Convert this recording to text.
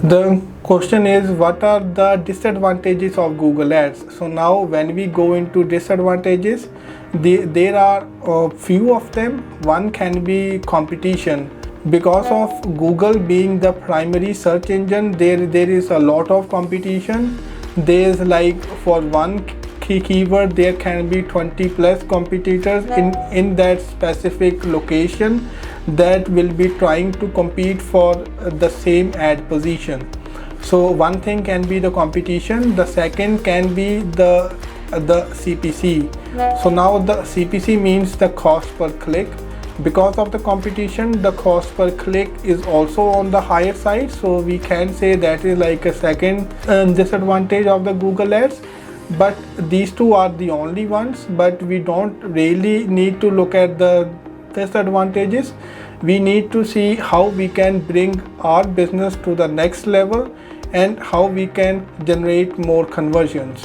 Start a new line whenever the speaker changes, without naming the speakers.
The question is, what are the disadvantages of Google Ads? So now when we go into disadvantages, there are a few of them. One can be competition. Because of Google being the primary search engine, there is a lot of competition. There's like for one keyword there can be 20 plus competitors in that specific location that will be trying to compete for the same ad position. So one thing can be the competition, the second can be the CPC. So now the CPC means the cost per click. Because of the competition, the cost per click is also on the higher side, so we can say that is like a second disadvantage of the Google Ads. But these two are the only ones, but we don't really need to look at the disadvantages. We need to see how we can bring our business to the next level and how we can generate more conversions.